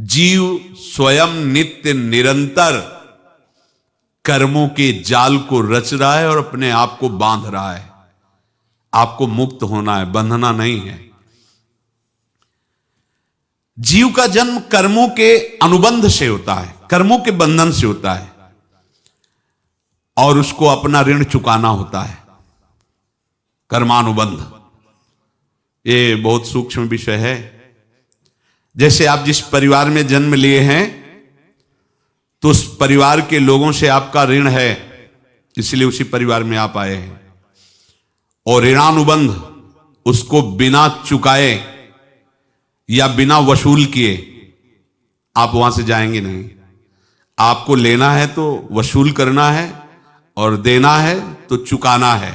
जीव स्वयं नित्य निरंतर कर्मों के जाल को रच रहा है और अपने आप को बांध रहा है। आपको मुक्त होना है, बंधना नहीं है। जीव का जन्म कर्मों के अनुबंध से होता है, कर्मों के बंधन से होता है, और उसको अपना ऋण चुकाना होता है। कर्मानुबंध ये बहुत सूक्ष्म विषय है। जैसे आप जिस परिवार में जन्म लिए हैं तो उस परिवार के लोगों से आपका ऋण है, इसलिए उसी परिवार में आप आए हैं। और ऋणानुबंध उसको बिना चुकाए या बिना वसूल किए आप वहां से जाएंगे नहीं। आपको लेना है तो वसूल करना है और देना है तो चुकाना है।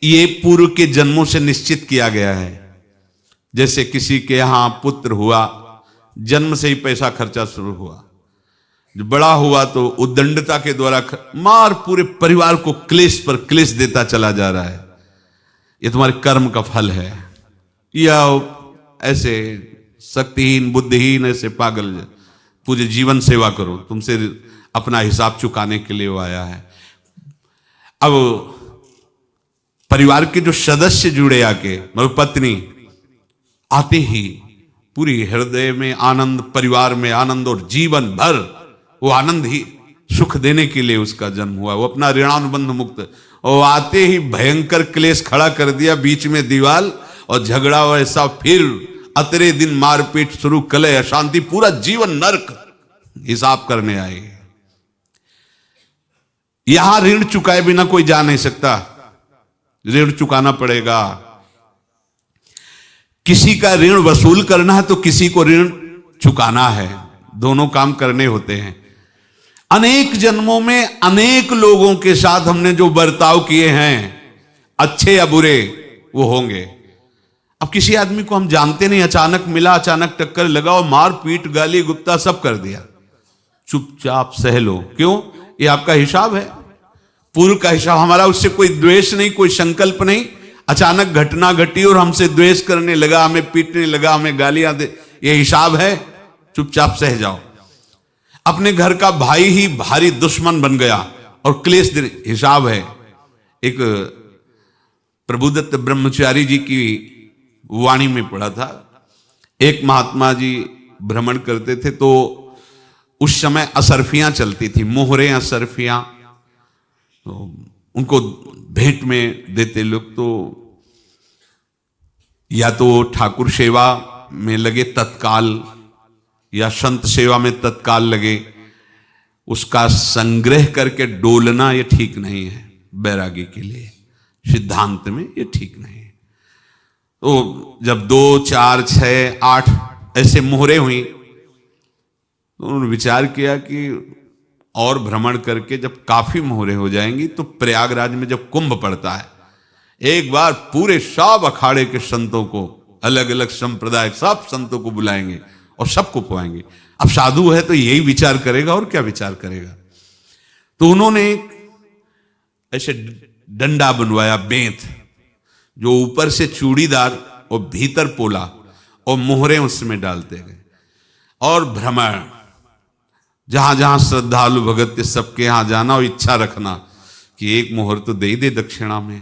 ये पूर्व के जन्मों से निश्चित किया गया है। जैसे किसी के यहां पुत्र हुआ, जन्म से ही पैसा खर्चा शुरू हुआ, जो बड़ा हुआ तो उद्दंडता के द्वारा मार पूरे परिवार को क्लेश पर क्लेश देता चला जा रहा है। ये तुम्हारे कर्म का फल है। या ऐसे शक्तिहीन बुद्धिहीन ऐसे पागल पूरे जीवन सेवा करो, तुमसे अपना हिसाब चुकाने के लिए वो आया है। अब परिवार के जो सदस्य जुड़े आके, मतलब पत्नी आते ही पूरी हृदय में आनंद, परिवार में आनंद, और जीवन भर वो आनंद ही सुख देने के लिए उसका जन्म हुआ। वो अपना ऋणानुबंध मुक्त, और आते ही भयंकर क्लेश खड़ा कर दिया, बीच में दीवाल और झगड़ा वैसा, फिर अतरे दिन मारपीट शुरू, कलह अशांति, पूरा जीवन नरक हिसाब करने आए। यहां ऋण चुकाए बिना कोई जा नहीं सकता, ऋण चुकाना पड़ेगा। किसी का ऋण वसूल करना है तो किसी को ऋण चुकाना है, दोनों काम करने होते हैं। अनेक जन्मों में अनेक लोगों के साथ हमने जो बर्ताव किए हैं, अच्छे या बुरे, वो होंगे। अब किसी आदमी को हम जानते नहीं, अचानक मिला, अचानक टक्कर लगा और मार पीट गाली गुप्ता सब कर दिया, चुपचाप सह लो। क्यों? ये आपका हिसाब है, पूर्व का हिसाब। हमारा उससे कोई द्वेष नहीं, कोई संकल्प नहीं। अचानक घटना घटी और हमसे द्वेष करने लगा, हमें पीटने लगा, हमें गालियां दे, ये हिसाब है, चुपचाप सह जाओ। अपने घर का भाई ही भारी दुश्मन बन गया और क्लेश दे, हिसाब है। एक प्रभुदत्त ब्रह्मचारी जी की वाणी में पढ़ा था, एक महात्मा जी भ्रमण करते थे तो उस समय असरफियां चलती थी, मोहरे असरफियां, तो उनको भेंट में देते लोग। तो या तो ठाकुर सेवा में लगे तत्काल, या संत सेवा में तत्काल लगे, उसका संग्रह करके डोलना ये ठीक नहीं है। बैरागी के लिए सिद्धांत में ये ठीक नहीं है। तो जब 2, 4, 6, 8 ऐसे मोहरे हुई तो उन्होंने विचार किया कि और भ्रमण करके जब काफी मोहरे हो जाएंगी तो प्रयागराज में जब कुंभ पड़ता है, एक बार पूरे सब अखाड़े के संतों को, अलग अलग संप्रदाय सब संतों को बुलाएंगे और सबको पुआएंगे। अब साधु है तो यही विचार करेगा, और क्या विचार करेगा। तो उन्होंने ऐसे डंडा बनवाया, बेंत, जो ऊपर से चूड़ीदार और भीतर पोला, और मोहरे उसमें डालते गए। और भ्रमण, जहां जहां श्रद्धालु भगत सबके यहां जाना और इच्छा रखना कि एक मोहर तो दे दे दक्षिणा में।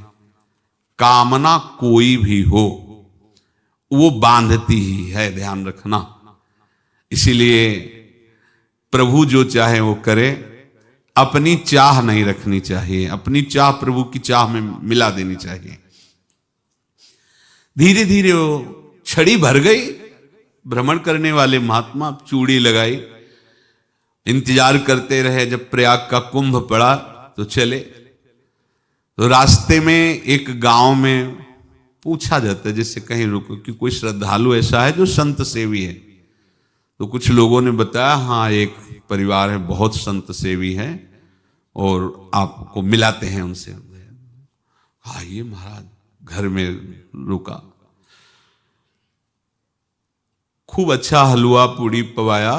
कामना कोई भी हो वो बांधती ही है, ध्यान रखना। इसीलिए प्रभु जो चाहे वो करे, अपनी चाह नहीं रखनी चाहिए, अपनी चाह प्रभु की चाह में मिला देनी चाहिए। धीरे धीरे वो छड़ी भर गई। भ्रमण करने वाले महात्मा चूड़ी लगाई, इंतजार करते रहे। जब प्रयाग का कुंभ पड़ा तो चले। तो रास्ते में एक गांव में पूछा जाता है, जैसे कहीं रुको कि कोई श्रद्धालु ऐसा है जो संत सेवी है। तो कुछ लोगों ने बताया, हाँ एक परिवार है, बहुत संत सेवी है और आपको मिलाते हैं उनसे। हाँ ये महाराज, घर में रुका, खूब अच्छा हलवा पूड़ी पवाया,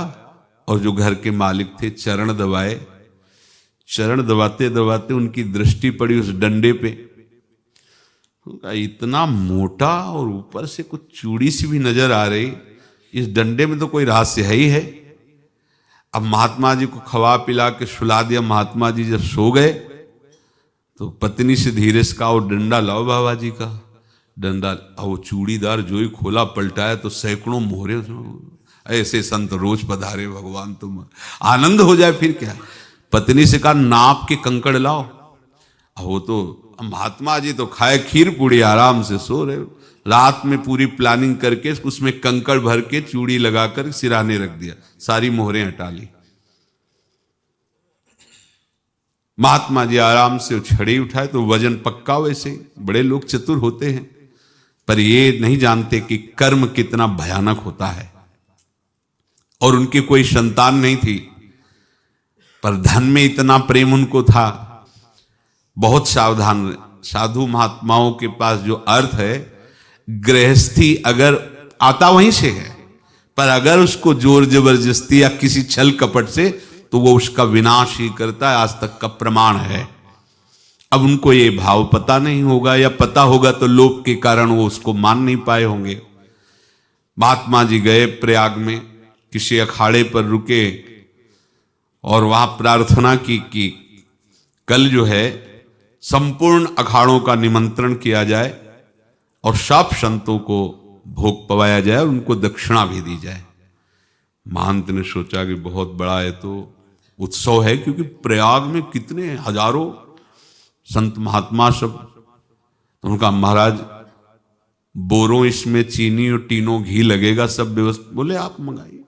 और जो घर के मालिक थे चरण दबाए। चरण दबाते दबाते उनकी दृष्टि पड़ी उस डंडे पे, इतना मोटा और ऊपर से कुछ चूड़ी सी भी नजर आ रही, इस डंडे में तो कोई रहस्य है ही है। अब महात्मा जी को खवा पिला के सुला दिया। महात्मा जी जब सो गए तो पत्नी से धीरे से कहा, वो डंडा लाओ बाबा जी का डंडा। वो चूड़ीदार जो ही खोला पलटाया तो सैकड़ों मोहरे। ऐसे संत रोज पधारे भगवान, तुम आनंद हो जाए फिर क्या। पत्नी से कहा, नाप के कंकड़ लाओ। वो तो महात्मा जी तो खाए खीर पूड़ी, आराम से सो रहे। रात में पूरी प्लानिंग करके उसमें कंकड़ भर के चूड़ी लगाकर सिराने रख दिया, सारी मोहरें हटा ली। महात्मा जी आराम से छड़ी उठाए तो वजन पक्का। वैसे बड़े लोग चतुर होते हैं, पर ये नहीं जानते कि कर्म कितना भयानक होता है। और उनकी कोई संतान नहीं थी, पर धन में इतना प्रेम उनको था। बहुत सावधान। साधु महात्माओं के पास जो अर्थ है, गृहस्थी अगर आता वहीं से है, पर अगर उसको जोर जबरदस्ती या किसी छल कपट से, तो वो उसका विनाश ही करता है। आज तक का प्रमाण है। अब उनको ये भाव पता नहीं होगा, या पता होगा तो लोभ के कारण वो उसको मान नहीं पाए होंगे। महात्मा जी गए प्रयाग में, किसी अखाड़े पर रुके और वहां प्रार्थना की कि कल जो है संपूर्ण अखाड़ों का निमंत्रण किया जाए और सब संतों को भोग पवाया जाए और उनको दक्षिणा भी दी जाए। महंत ने सोचा कि बहुत बड़ा है तो उत्सव है, क्योंकि प्रयाग में कितने हजारों संत महात्मा सब। तो उनका महाराज बोरों इसमें चीनी और टीनों घी लगेगा, सब व्यवस्था। बोले आप मंगाइए,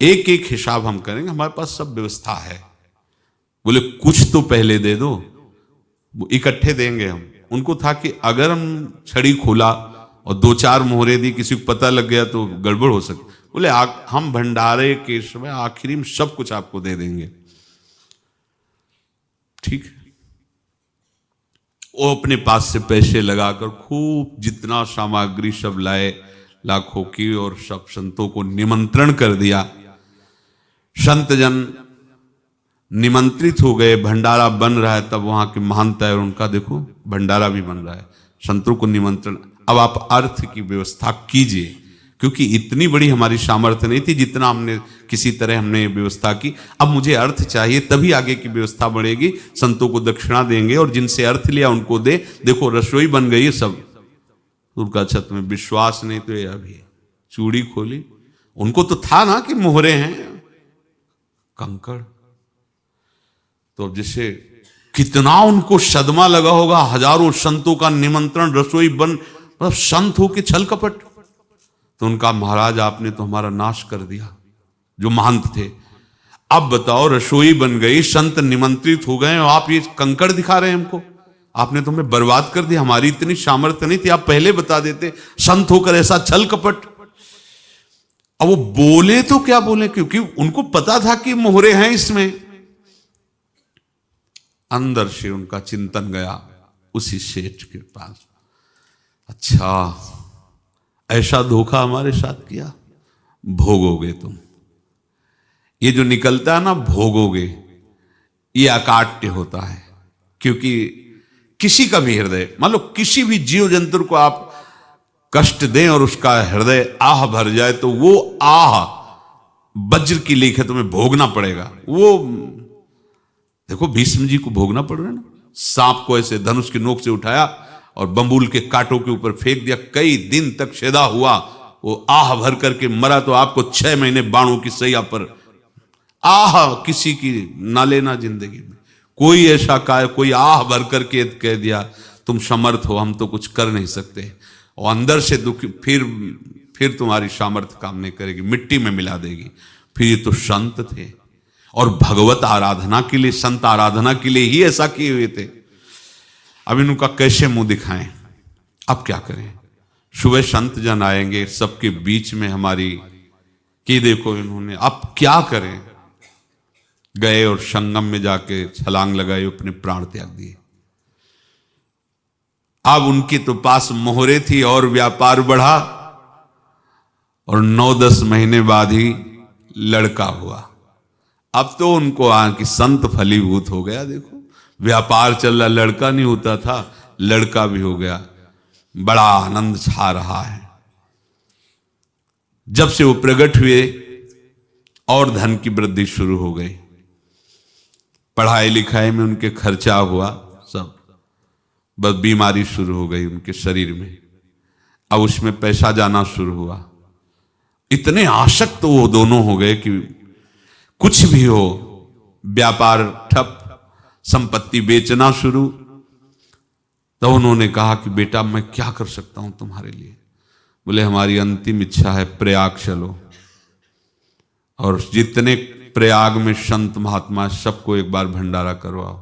एक एक हिसाब हम करेंगे, हमारे पास सब व्यवस्था है। बोले कुछ तो पहले दे दो, इकट्ठे देंगे हम। उनको था कि अगर हम छड़ी खोला और दो चार मोहरे दी, किसी को पता लग गया तो गड़बड़ हो सकती। बोले हम भंडारे के समय आखिरी में सब कुछ आपको दे देंगे। ठीक है। वो अपने पास से पैसे लगाकर खूब जितना सामग्री सब लाए, लाखों की, और सब संतों को निमंत्रण कर दिया। संत जन निमंत्रित हो गए, भंडारा बन रहा है। तब वहां के महंत है और उनका देखो भंडारा भी बन रहा है, संतों को निमंत्रण। अब आप अर्थ की व्यवस्था कीजिए, क्योंकि इतनी बड़ी हमारी सामर्थ्य नहीं थी जितना हमने किसी तरह हमने व्यवस्था की। अब मुझे अर्थ चाहिए, तभी आगे की व्यवस्था बढ़ेगी। संतों को दक्षिणा देंगे और जिनसे अर्थ लिया उनको दे। देखो रसोई बन गई है सब। उनका छत में विश्वास नहीं तो ये अभी चूड़ी खोली। उनको तो था ना कि मोहरे हैं, कंकड़। तो अब जैसे कितना उनको सदमा लगा होगा। हजारों संतों का निमंत्रण, रसोई बन, मतलब संत हो के छल कपट। तो उनका महाराज आपने तो हमारा नाश कर दिया, जो महंत थे। अब बताओ रसोई बन गई, संत निमंत्रित हो गए और आप ये कंकड़ दिखा रहे हैं हमको। आपने तो हमें बर्बाद कर दिया, हमारी इतनी सामर्थ्य नहीं थी, आप पहले बता देते। संत होकर ऐसा छल कपट। अब वो बोले तो क्या बोले, क्योंकि उनको पता था कि मोहरे हैं इसमें। अंदर से उनका चिंतन गया उसी सेठ के पास, अच्छा ऐसा धोखा हमारे साथ किया, भोगोगे तुम। ये जो निकलता है ना भोगोगे, ये अकाट्य होता है। क्योंकि किसी का भी हृदय, मान लो किसी भी जीव जंतु को आप कष्ट दें और उसका हृदय आह भर जाए, तो वो आह वज्र की लेख है, तुम्हें भोगना पड़ेगा। वो देखो भीष्म जी को भोगना पड़ रहा है ना। सांप को ऐसे धनुष की नोक से उठाया और बंबूल के कांटों के ऊपर फेंक दिया, कई दिन तक छेदा हुआ, वो आह भर करके मरा। तो आपको 6 महीने बाणों की सैया पर आह किसी की ना लेना जिंदगी में। कोई ऐसा कोई आह भर करके कह दिया तुम समर्थ हो, हम तो कुछ कर नहीं सकते, और अंदर से दुख, फिर तुम्हारी सामर्थ्य काम नहीं करेगी, मिट्टी में मिला देगी। फिर ये तो संत थे और भगवत आराधना के लिए, संत आराधना के लिए ही ऐसा किए हुए थे। अब इनका कैसे मुंह दिखाएं, अब क्या करें। सुबह संत जन आएंगे, सबके बीच में हमारी कि देखो इन्होंने, अब क्या करें। गए और संगम में जाके छलांग लगाई, अपने प्राण त्याग दिए। अब उनके तो पास मोहरे थी और व्यापार बढ़ा, और 9-10 महीने बाद ही लड़का हुआ। अब तो उनको कि संत फलीभूत हो गया। देखो व्यापार चल रहा, लड़का नहीं होता था, लड़का भी हो गया, बड़ा आनंद छा रहा है। जब से वो प्रकट हुए और धन की वृद्धि शुरू हो गई, पढ़ाई लिखाई में उनके खर्चा हुआ सब, बस बीमारी शुरू हो गई उनके शरीर में, अब उसमें पैसा जाना शुरू हुआ। इतने आसक्त वो दोनों हो गए कि कुछ भी हो, व्यापार ठप, संपत्ति बेचना शुरू। तो उन्होंने कहा कि बेटा मैं क्या कर सकता हूं तुम्हारे लिए? बोले हमारी अंतिम इच्छा है प्रयाग चलो, और जितने प्रयाग में संत महात्मा सबको एक बार भंडारा करवाओ,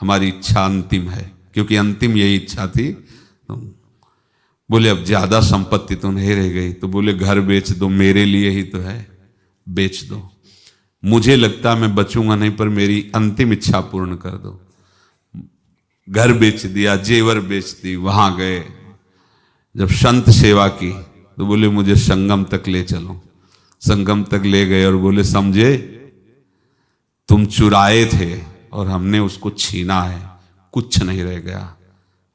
हमारी इच्छा अंतिम है, क्योंकि अंतिम यही इच्छा थी। तो बोले अब ज्यादा संपत्ति तो नहीं रह गई, तो बोले घर बेच दो, मेरे लिए ही तो है, बेच दो। मुझे लगता मैं बचूंगा नहीं, पर मेरी अंतिम इच्छा पूर्ण कर दो। घर बेच दिया, जेवर बेच दी, वहां गए। जब संत सेवा की तो बोले मुझे संगम तक ले चलो। संगम तक ले गए और बोले समझे तुम चुराए थे और हमने उसको छीना है, कुछ नहीं रह गया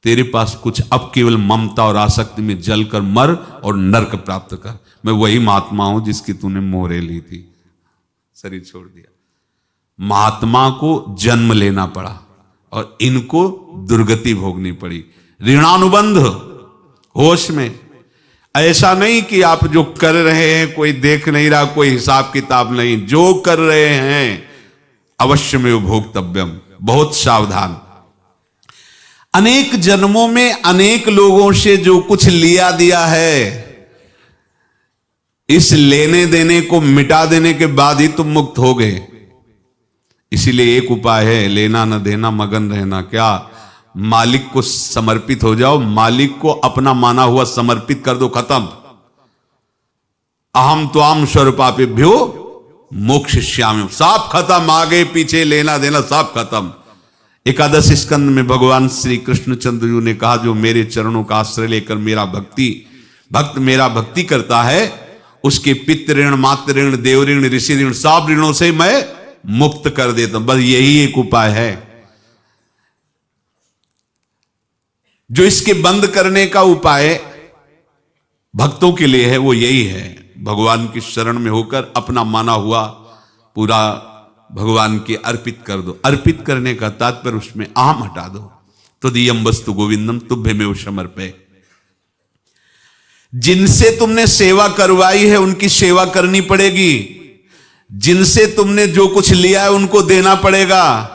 तेरे पास कुछ, अब केवल ममता और आसक्ति में जलकर मर और नरक प्राप्त कर। मैं वही महात्मा हूं जिसकी तूने मोहरे ली थी, शरीर छोड़ दिया। महात्मा को जन्म लेना पड़ा और इनको दुर्गति भोगनी पड़ी। ऋणानुबंध होश में, ऐसा नहीं कि आप जो कर रहे हैं कोई देख नहीं रहा, कोई हिसाब किताब नहीं, जो कर रहे हैं अवश्य में भोक्तव्यम, बहुत सावधान। अनेक जन्मों में अनेक लोगों से जो कुछ लिया दिया है, इस लेने देने को मिटा देने के बाद ही तुम मुक्त हो गए। इसीलिए एक उपाय है, लेना न देना मगन रहना। क्या? मालिक को समर्पित हो जाओ, मालिक को अपना माना हुआ समर्पित कर दो, खत्म। अहम त्वाम स्वरूपापेभ्यो मोक्षयिष्यामि, सब खत्म, आगे पीछे लेना देना सब खत्म। एकादश स्कंद में भगवान श्री कृष्णचंद्र जी ने कहा जो मेरे चरणों का आश्रय लेकर भक्त मेरा भक्ति करता है, उसके पितृ ऋण, मातृ ऋण, देव ऋण, ऋषि ऋण, सब ऋणों से मैं मुक्त कर देता हूं। बस यही एक उपाय है जो इसके बंद करने का उपाय भक्तों के लिए है, वो यही है, भगवान की शरण में होकर अपना माना हुआ पूरा भगवान के अर्पित कर दो। अर्पित करने का तात्पर्य उसमें अहम हटा दो। तो दियम वस्तु गोविंदम तुभ्यमेव समर्पये। जिनसे तुमने सेवा करवाई है उनकी सेवा करनी पड़ेगी, जिनसे तुमने जो कुछ लिया है उनको देना पड़ेगा।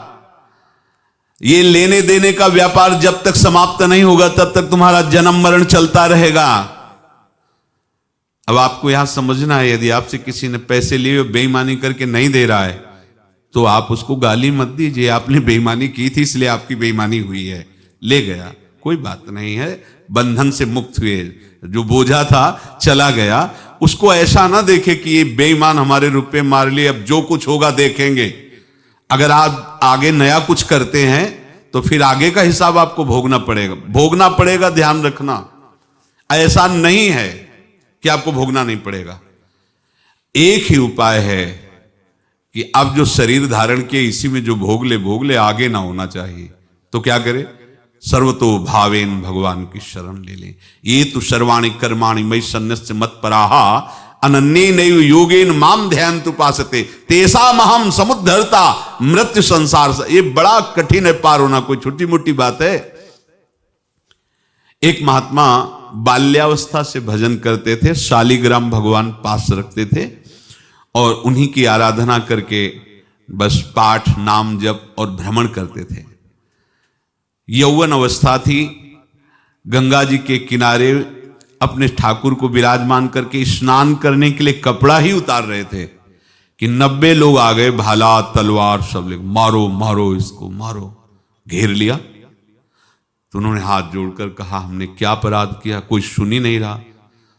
ये लेने देने का व्यापार जब तक समाप्त नहीं होगा तब तक तुम्हारा जन्म मरण चलता रहेगा। अब आपको यहां समझना है, यदि आपसे किसी ने पैसे लिए बेईमानी करके नहीं दे रहा है तो आप उसको गाली मत दीजिए, आपने बेईमानी की थी इसलिए आपकी बेईमानी हुई है, ले गया, कोई बात नहीं है, बंधन से मुक्त हुए, जो बोझा था चला गया। उसको ऐसा ना देखे कि ये बेईमान हमारे रुपए मार लिए, अब जो कुछ होगा देखेंगे। अगर आप आगे नया कुछ करते हैं तो फिर आगे का हिसाब आपको भोगना पड़ेगा, ध्यान रखना। ऐसा नहीं है कि आपको भोगना नहीं पड़ेगा। एक ही उपाय है कि अब जो शरीर धारण किए इसी में जो भोग ले, आगे ना होना चाहिए। तो क्या करे? सर्वतो भावेन भगवान की शरण ले ले। ये तो सर्वाणि कर्माणि मयि सन्न्यस्य मत्पराहा अनन्ये नैव योगेन माम ध्यायन्तु उपासते तेषामहं समुद्धर्ता मृत्यु संसार से। ये बड़ा कठिन है पार होना, कोई छोटी मोटी बात है। एक महात्मा बाल्यावस्था से भजन करते थे, शालिग्राम भगवान पास रखते थे और उन्हीं की आराधना करके बस पाठ, नाम, जप और भ्रमण करते थे। यौवन अवस्था थी, गंगा जी के किनारे अपने ठाकुर को विराजमान करके स्नान करने के लिए कपड़ा ही उतार रहे थे कि 90 लोग आ गए, भाला तलवार सब ले, मारो मारो इसको मारो, घेर लिया। तो उन्होंने हाथ जोड़कर कहा हमने क्या अपराध किया? कोई सुन ही नहीं रहा।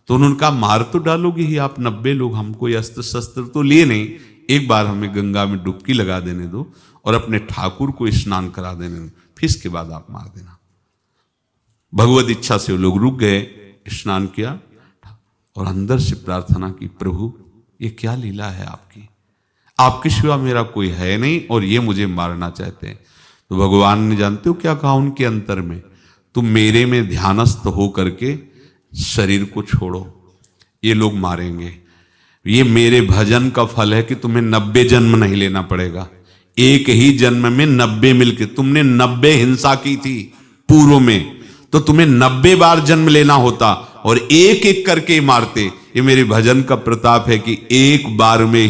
तो उन्होंने कहा मार तो डालोगे ही आप 90 लोग, हम कोई अस्त्र शस्त्र तो लिए नहीं, एक बार हमें गंगा में डुबकी लगा देने दो और अपने ठाकुर को स्नान करा देने दो, फिर इसके बाद आप मार देना। भगवत इच्छा से वो लोग रुक गए, स्नान किया और अंदर से प्रार्थना की, प्रभु ये क्या लीला है आपकी, आपके सिवा मेरा कोई है नहीं और ये मुझे मारना चाहते हैं। तो भगवान ने जानते हो क्या कहा उनके अंतर में? तुम मेरे में ध्यानस्थ हो करके शरीर को छोड़ो, ये लोग मारेंगे। ये मेरे भजन का फल है कि तुम्हें 90 जन्म नहीं लेना पड़ेगा। एक ही जन्म में 90 मिलके, तुमने 90 हिंसा की थी पूर्व में, तो तुम्हें 90 बार जन्म लेना होता और एक एक करके मारते। ये मेरे भजन का प्रताप है कि एक बार में ही